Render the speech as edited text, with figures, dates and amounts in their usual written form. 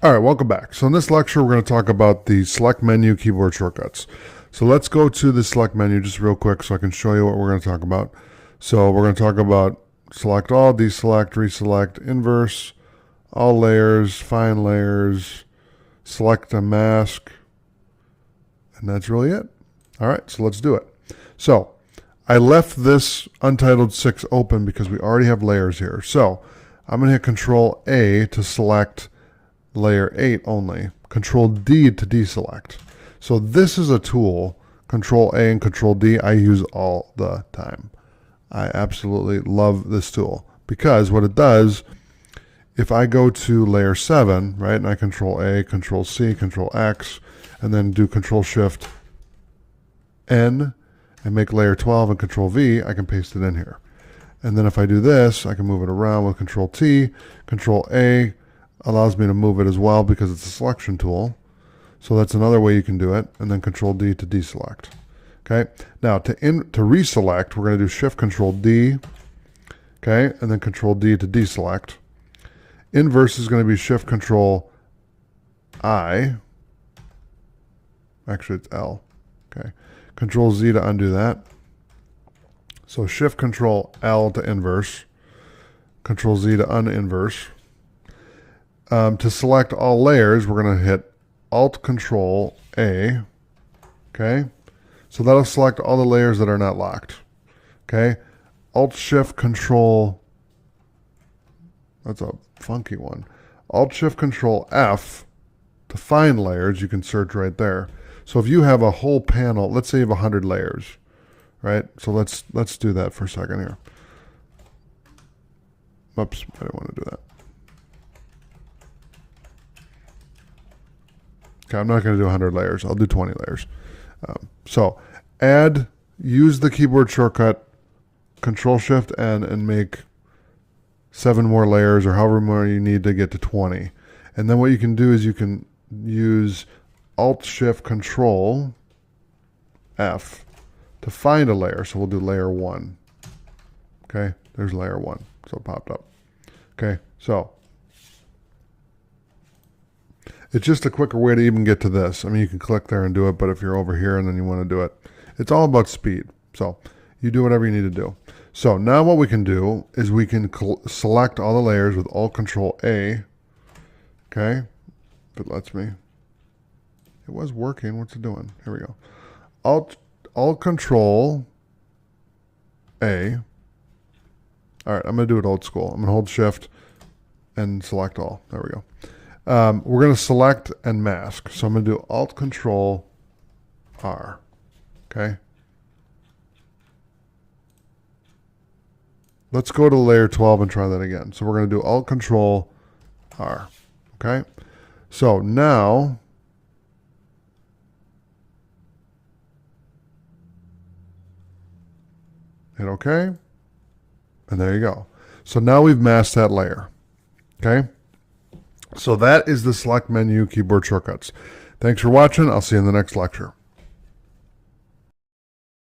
All right, welcome back. So in this lecture, we're going to talk about the select menu keyboard shortcuts. So let's go to the select menu just real quick so I can show you what we're going to talk about. So we're going to talk about select all, deselect, reselect, inverse, all layers, find layers, select a mask, and that's really it. All right, so let's do it. So I left this Untitled 6 open because we already have layers here. So I'm going to hit Control A to select layer 8 only, Control D to deselect. So this is a tool, Control A and Control D, I use all the time. I absolutely love this tool because what it does, if I go to layer 7, right, and I Control A, Control C, Control X, and then do Control Shift N and make layer 12 and Control V, I can paste it in here. And then if I do this, I can move it around with Control T, Control A, allows me to move it as well because it's a selection tool. So that's another way you can do it. And then Control D to deselect. Okay. Now to reselect, we're going to do Shift Control D. Okay. And then Control D to deselect. Inverse is going to be Shift Control I. Actually, it's L. Okay. Control Z to undo that. So Shift Control L to inverse. Control Z to uninverse. To select all layers, we're going to hit Alt Control A. Okay. So that'll select all the layers that are not locked. Okay. Alt Shift Control. That's a funky one. Alt Shift Control F to find layers. You can search right there. So if you have a whole panel, let's say you have 100 layers, right? So let's do that for a second here. Oops, I didn't want to do that. Okay, I'm not going to do 100 layers. I'll do 20 layers. So use the keyboard shortcut, Control Shift N, and make 7 more layers or however more you need to get to 20. And then what you can do is you can use Alt Shift Control F to find a layer. So we'll do layer 1. Okay, there's layer 1. So it popped up. Okay, so it's just a quicker way to even get to this. I mean, you can click there and do it, but if you're over here and then you want to do it, it's all about speed. So you do whatever you need to do. So now what we can do is we can select all the layers with Alt Control A. Okay, if it lets me. It was working. What's it doing? Here we go. Alt Control A. All right, I'm going to do it old school. I'm going to hold Shift and select all. There we go. We're going to select and mask. So I'm going to do Alt Control R. Okay. Let's go to layer 12 and try that again. So we're going to do Alt Control R. Okay. So now hit OK. And there you go. So now we've masked that layer. Okay. So that is the select menu keyboard shortcuts. Thanks for watching. I'll see you in the next lecture.